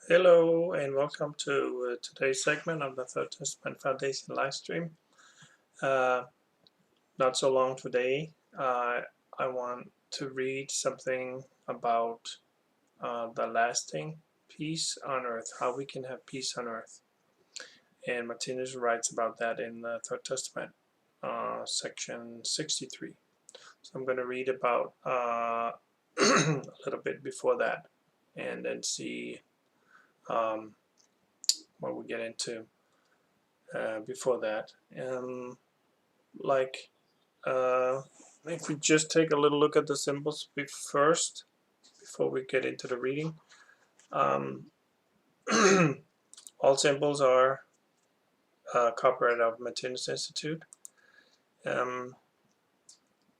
Hello and welcome to today's segment of the Third Testament Foundation live stream. Uh, Not so long today. I want to read something about the lasting peace on earth, how we can have peace on earth. And Martinez writes about that in the Third Testament, section 63. So I'm going to read about a little bit before that and then see um, what we get into. Before that. Like, if we just take a little look at the symbols first, before we get into the reading. Um, all symbols are copyright of Martinez Institute.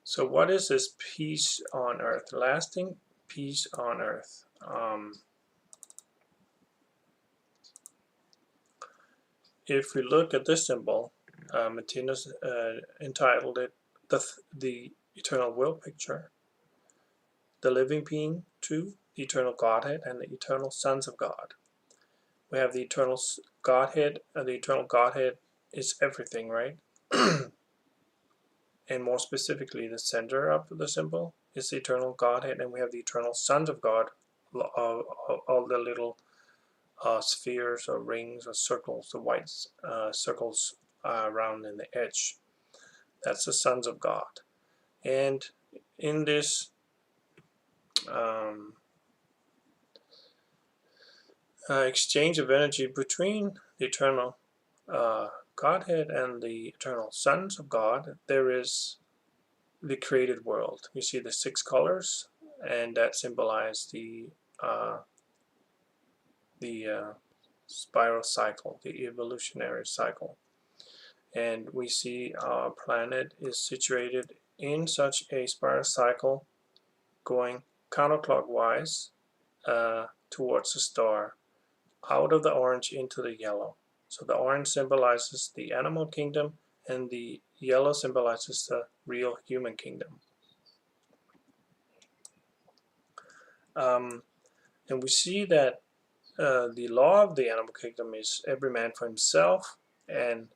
So what is this peace on earth? Lasting peace on earth. If we look at this symbol, Martinez entitled it the Eternal Will Picture, the living being, 2, the eternal Godhead, and the eternal sons of God. We have the eternal Godhead, and the eternal Godhead is everything, right? And more specifically, the center of the symbol is the eternal Godhead, and we have the eternal sons of God, all the little spheres or rings or circles, the white circles around in the edge. That's the sons of God. And in this exchange of energy between the eternal Godhead and the eternal sons of God, there is the created world. You see the 6 colors, and that symbolize the spiral cycle, the evolutionary cycle. And we see our planet is situated in such a spiral cycle, going counterclockwise towards the star, out of the orange into the yellow. So the orange symbolizes the animal kingdom, and the yellow symbolizes the real human kingdom. And we see that the law of the animal kingdom is every man for himself, and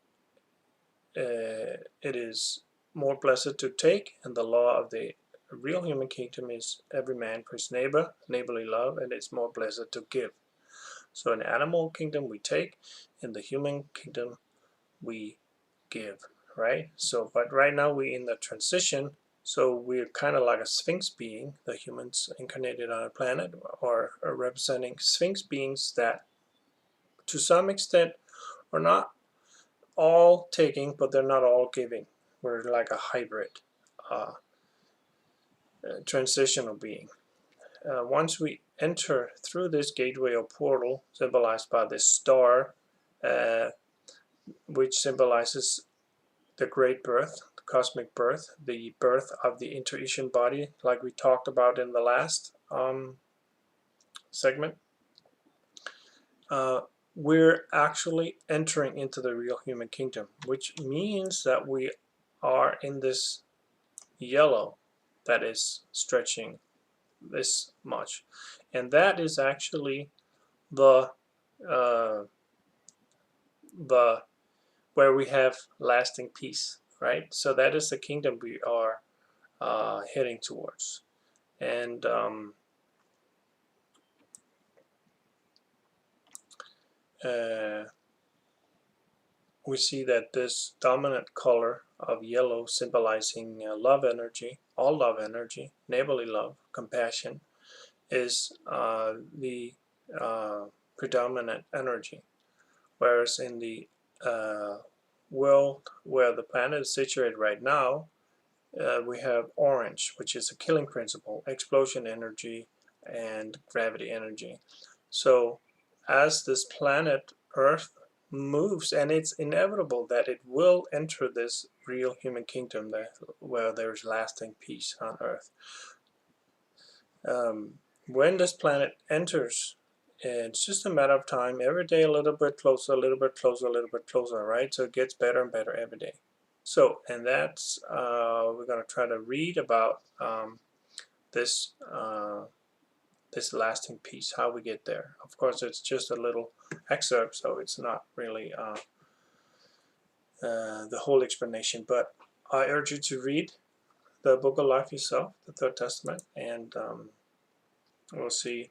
it is more blessed to take, and the law of the real human kingdom is every man for his neighbor, neighborly love, and it's more blessed to give. So in the animal kingdom we take, in the human kingdom we give, right? So, but right now we're in the transition, so we're kind of like a sphinx being, the humans incarnated on a planet, or representing sphinx beings that to some extent are not all taking, but they're not all giving. We're like a hybrid transitional being. Once we enter through this gateway or portal symbolized by this star, which symbolizes the great birth, the cosmic birth, the birth of the intuition body, like we talked about in the last segment, we're actually entering into the real human kingdom, which means that we are in this yellow that is stretching this much, and that is actually the where we have lasting peace, right? So that is the kingdom we are heading towards. And we see that this dominant color of yellow symbolizing love energy, all love energy, neighborly love, compassion, is the predominant energy. Whereas in the world where the planet is situated right now, we have orange, which is a killing principle, explosion energy, and gravity energy. So as this planet Earth moves, and it's inevitable that it will enter this real human kingdom where there's lasting peace on Earth. When this planet enters, it's just a matter of time, every day a little bit closer, a little bit closer, a little bit closer, right? So it gets better and better every day. So, and that's, we're going to try to read about this this lasting peace, how we get there. Of course, it's just a little excerpt, so it's not really the whole explanation, but I urge you to read the Book of Life yourself, the Third Testament, and we'll see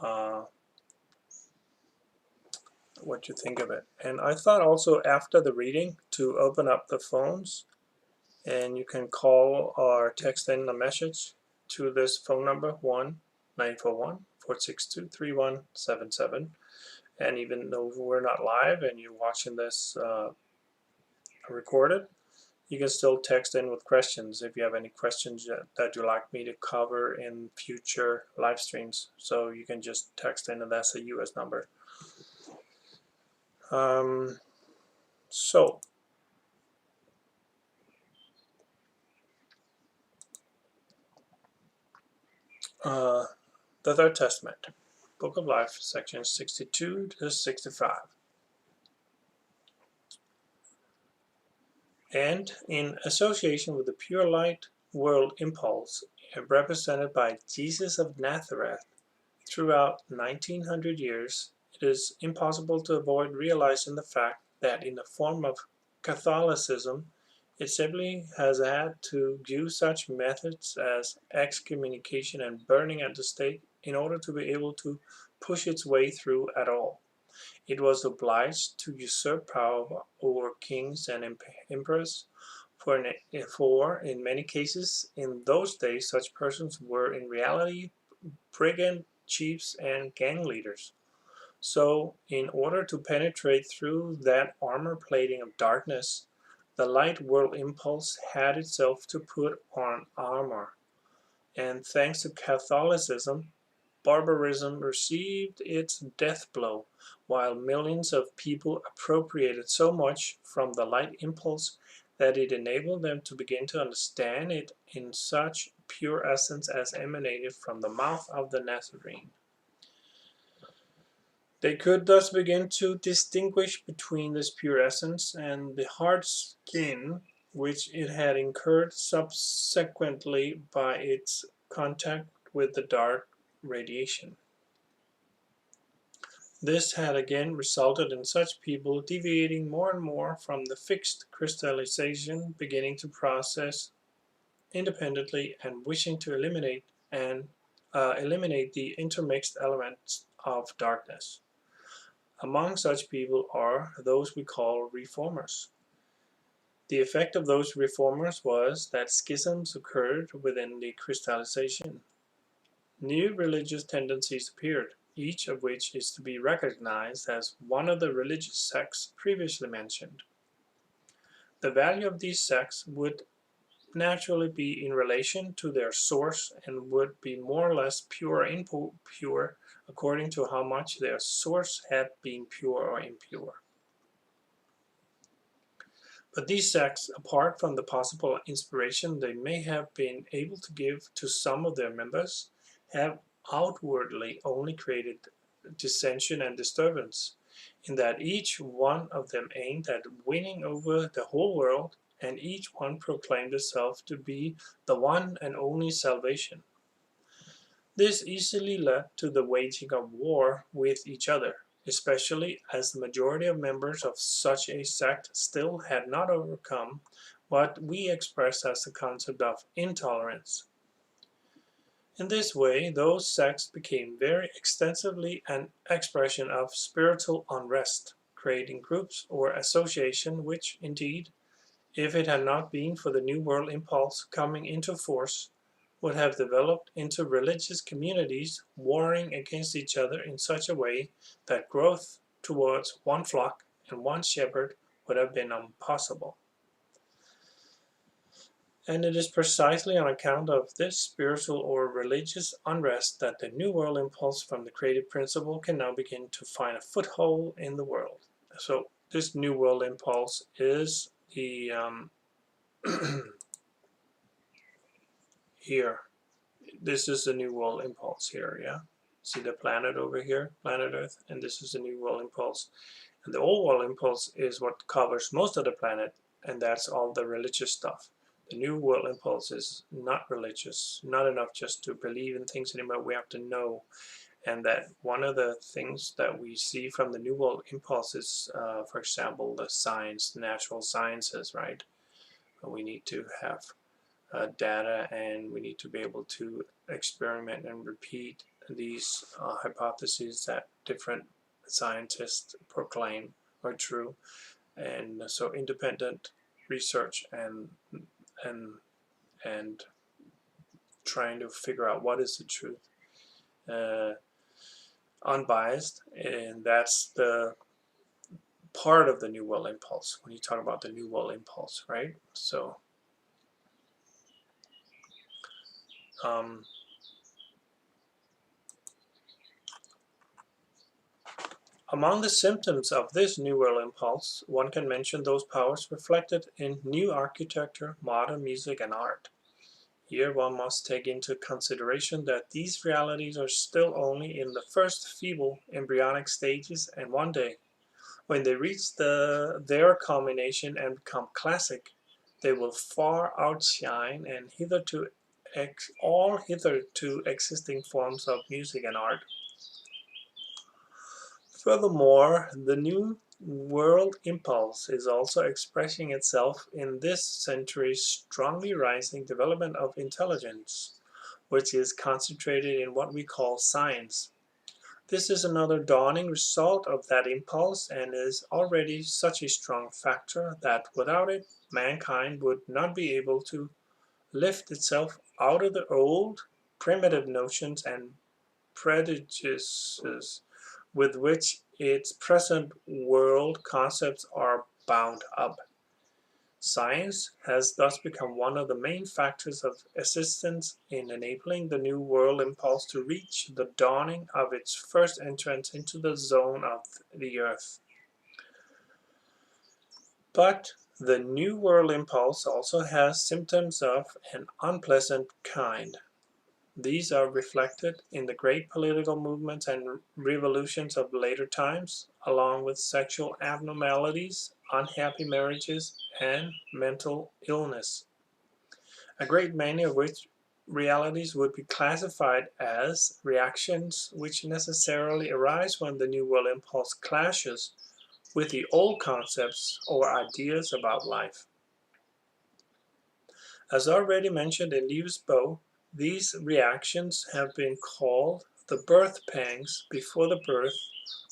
uh, what you think of it. And I thought also after the reading to open up the phones, and you can call or text in a message to this phone number 1-941-462-3177. And even though we're not live and you're watching this recorded, you can still text in with questions if you have any questions that you'd like me to cover in future live streams. So you can just text in, and that's a US number. So the Third Testament, Book of Life, sections 62 to 65. And in association with the pure light world impulse represented by Jesus of Nazareth throughout 1900 years, it is impossible to avoid realizing the fact that in the form of Catholicism, it simply has had to use such methods as excommunication and burning at the stake in order to be able to push its way through at all. It was obliged to usurp power over kings and emperors, for in many cases in those days such persons were in reality brigand chiefs and gang leaders. So, in order to penetrate through that armor plating of darkness, the light world impulse had itself to put on armor. And thanks to Catholicism, barbarism received its death blow, while millions of people appropriated so much from the light impulse that it enabled them to begin to understand it in such pure essence as emanated from the mouth of the Nazarene. They could thus begin to distinguish between this pure essence and the hard skin which it had incurred subsequently by its contact with the dark radiation. This had again resulted in such people deviating more and more from the fixed crystallization, beginning to process independently and wishing to eliminate the intermixed elements of darkness. Among such people are those we call reformers. The effect of those reformers was that schisms occurred within the crystallization. New religious tendencies appeared, each of which is to be recognized as one of the religious sects previously mentioned. The value of these sects would naturally be in relation to their source and would be more or less pure or impure according to how much their source had been pure or impure. But these sects, apart from the possible inspiration they may have been able to give to some of their members, have outwardly only created dissension and disturbance, in that each one of them aimed at winning over the whole world, and each one proclaimed itself to be the one and only salvation. This easily led to the waging of war with each other, especially as the majority of members of such a sect still had not overcome what we express as the concept of intolerance. In this way, those sects became very extensively an expression of spiritual unrest, creating groups or associations which, indeed, if it had not been for the New World impulse coming into force, would have developed into religious communities warring against each other in such a way that growth towards one flock and one shepherd would have been impossible. And it is precisely on account of this spiritual or religious unrest that the New World impulse from the creative principle can now begin to find a foothold in the world. So this New World impulse is the here. This is the New World impulse here, yeah? See the planet over here, planet Earth, and this is the New World impulse. And the Old World impulse is what covers most of the planet, and that's all the religious stuff. The new world impulse is not religious, not enough just to believe in things anymore. We have to know. And that one of the things that we see from the new world impulse is, for example, the science, the natural sciences, right? We need to have data, and we need to be able to experiment and repeat these hypotheses that different scientists proclaim are true. And so independent research and and trying to figure out what is the truth, uh, unbiased, and that's the part of the New World Impulse when you talk about the New World Impulse, right? So um, among the symptoms of this New World Impulse, one can mention those powers reflected in new architecture, modern music, and art. Here one must take into consideration that these realities are still only in the first feeble embryonic stages, and one day, when they reach their culmination and become classic, they will far outshine and all hitherto existing forms of music and art. Furthermore, the New World impulse is also expressing itself in this century's strongly rising development of intelligence, which is concentrated in what we call science. This is another dawning result of that impulse, and is already such a strong factor that without it, mankind would not be able to lift itself out of the old, primitive notions and prejudices with which its present world concepts are bound up. Science has thus become one of the main factors of assistance in enabling the New World impulse to reach the dawning of its first entrance into the zone of the Earth. But the New World impulse also has symptoms of an unpleasant kind. These are reflected in the great political movements and revolutions of later times, along with sexual abnormalities, unhappy marriages, and mental illness, a great many of which realities would be classified as reactions which necessarily arise when the New World impulse clashes with the old concepts or ideas about life. As already mentioned in Lewis Bow, these reactions have been called the birth pangs before the birth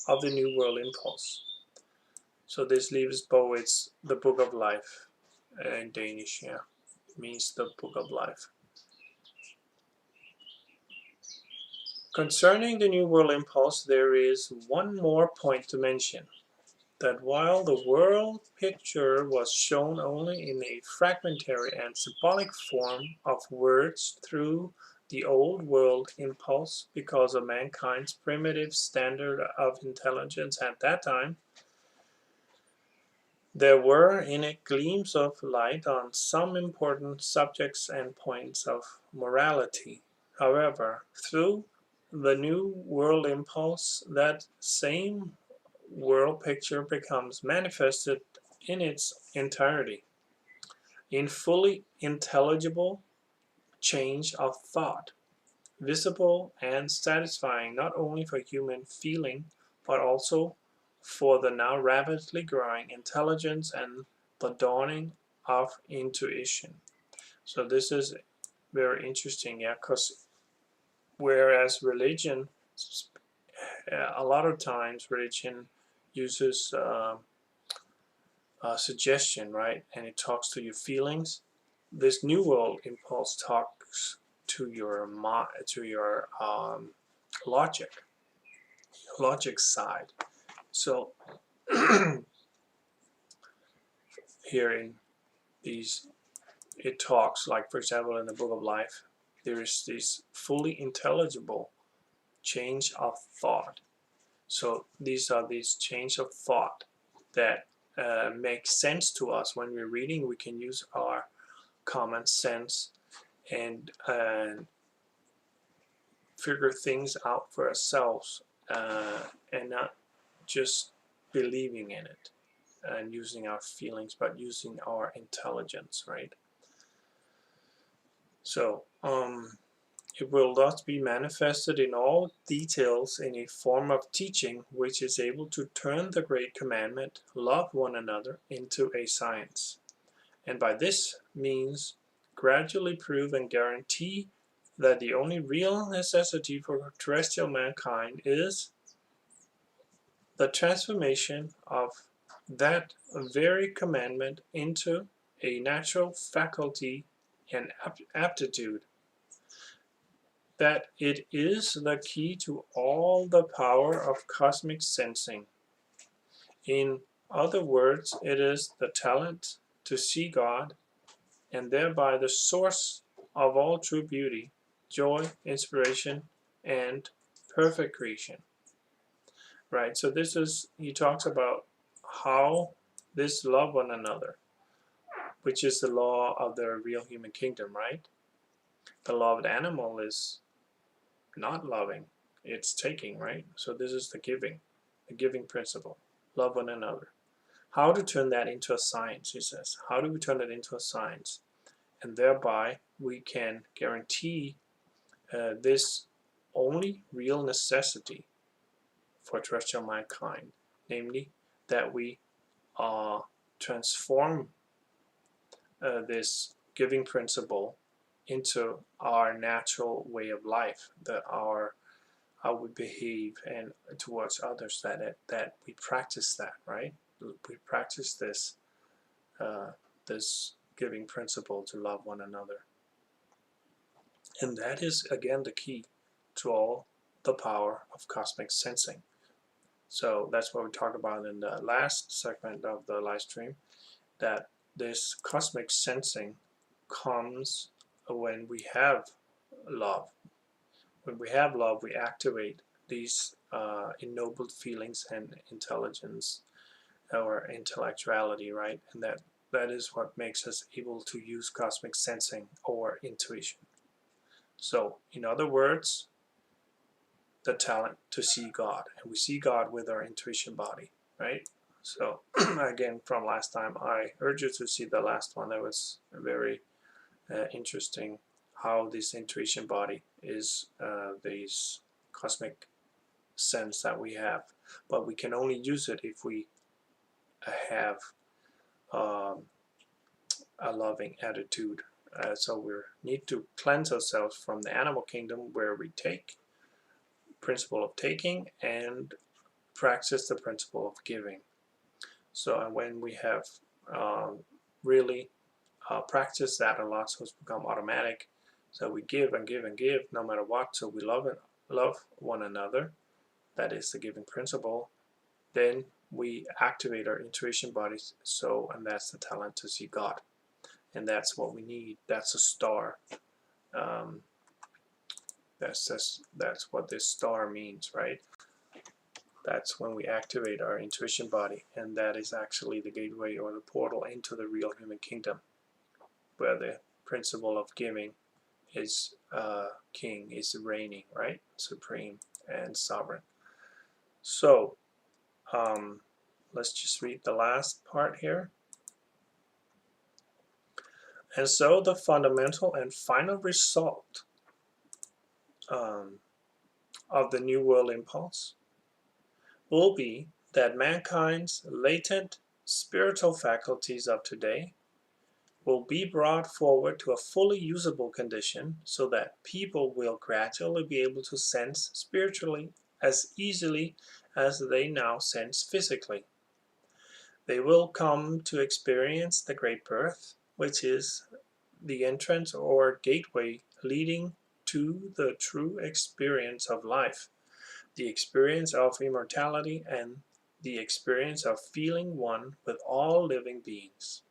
of the New World impulse. So this Lewis Bow, it's the Book of Life in Danish, yeah, it means the Book of Life. Concerning the New World impulse, there is one more point to mention, that while the world picture was shown only in a fragmentary and symbolic form of words through the Old World impulse because of mankind's primitive standard of intelligence at that time, there were in it gleams of light on some important subjects and points of morality. However, through the New World impulse, that same world picture becomes manifested in its entirety, in fully intelligible change of thought, visible and satisfying not only for human feeling, but also for the now rapidly growing intelligence and the dawning of intuition. So this is very interesting, yeah, because whereas religion, a lot of times religion uses suggestion, right? And it talks to your feelings. This New World impulse talks to your logic, logic side. So here in these, it talks like, for example, in the Book of Life, there is this fully intelligible change of thought. So these are these change of thought that make sense to us when we're reading. We can use our common sense and figure things out for ourselves, and not just believing in it and using our feelings, but using our intelligence, right? So it will thus be manifested in all details in a form of teaching which is able to turn the great commandment, love one another, into a science, and by this means gradually prove and guarantee that the only real necessity for terrestrial mankind is the transformation of that very commandment into a natural faculty and aptitude, that it is the key to all the power of cosmic sensing. In other words, it is the talent to see God, and thereby the source of all true beauty, joy, inspiration, and perfect creation. Right? So this is, he talks about how this love one another, which is the law of the real human kingdom, right? The law of the animal is not loving, it's taking, right? So this is the giving principle. Love one another. How to turn that into a science, he says. How do we turn it into a science? And thereby we can guarantee this only real necessity for terrestrial mankind, namely that we transform this giving principle into our natural way of life, that our how we behave and towards others, that we practice that, right? We practice this giving principle to love one another, and that is again the key to all the power of cosmic sensing. So that's what we talked about in the last segment of the live stream, that this cosmic sensing comes when we have love. When we have love, we activate these ennobled feelings and intelligence or intellectuality, right? And that is what makes us able to use cosmic sensing or intuition. So, in other words, the talent to see God, and we see God with our intuition body, right? So, again, from last time, I urge you to see the last one. That was very interesting, how this intuition body is these cosmic sense that we have, but we can only use it if we have um, a loving attitude. So we need to cleanse ourselves from the animal kingdom, where we take principle of taking and practice the principle of giving. So and when we have really practiced that a lot, so it's become automatic. So we give and give and give no matter what. So we love one another. That is the giving principle. Then we activate our intuition bodies. So, and that's the talent to see God, and that's what we need. That's a star. Um, that's what this star means, right? That's when we activate our intuition body, and that is actually the gateway or the portal into the real human kingdom, where the principle of giving is king, is reigning, right? Supreme and sovereign. So let's just read the last part here. And so the fundamental and final result of the New World impulse will be that mankind's latent spiritual faculties of today will be brought forward to a fully usable condition, so that people will gradually be able to sense spiritually as easily as they now sense physically. They will come to experience the great birth, which is the entrance or gateway leading to the true experience of life, the experience of immortality, and the experience of feeling one with all living beings.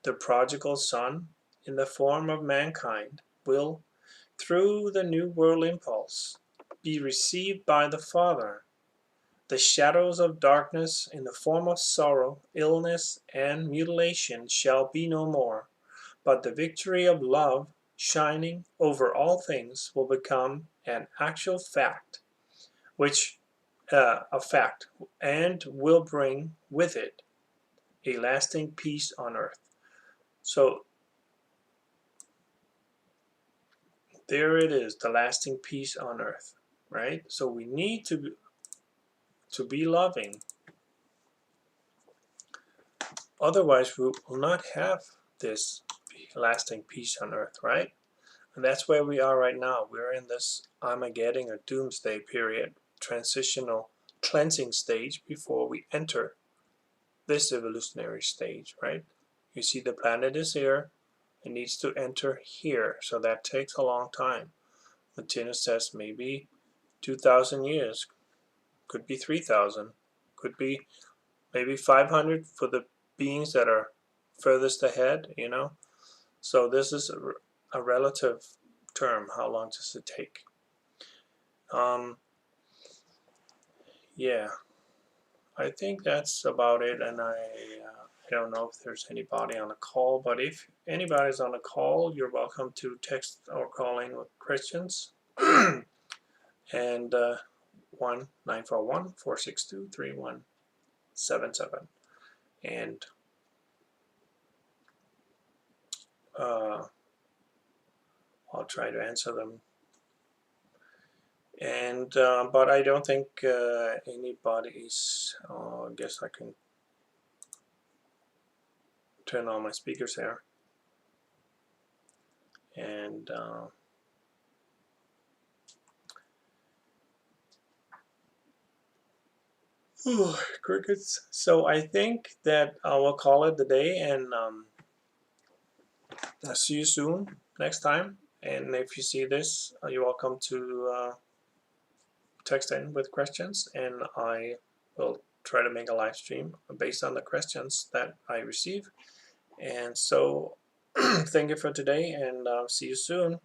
The prodigal son, in the form of mankind, will, through the New World impulse, be received by the Father. The shadows of darkness in the form of sorrow, illness, and mutilation shall be no more, but the victory of love, shining over all things, will become an actual fact, which a fact, and will bring with it a lasting peace on earth. So there it is, the lasting peace on earth, right? So we need to be loving. Otherwise, we will not have this lasting peace on earth, right? And that's where we are right now. We're in this Armageddon or doomsday period, transitional cleansing stage before we enter this evolutionary stage, right? You see the planet is here, it needs to enter here, so that takes a long time. Martina says maybe 2,000 years, could be 3,000, could be maybe 500 for the beings that are furthest ahead, you know. So this is a relative term. How long does it take? Yeah, I think that's about it. And I don't know if there's anybody on the call, but if anybody's on the call, you're welcome to text or call in with questions. And 1-941-462-3177. And I'll try to answer them. And but I don't think anybody's. I guess I can turn on my speakers here. And crickets. So I think that I will call it the day, and I'll see you soon next time. And if you see this, you're welcome to text in with questions, and I will try to make a live stream based on the questions that I receive. And so thank you for today, and see you soon.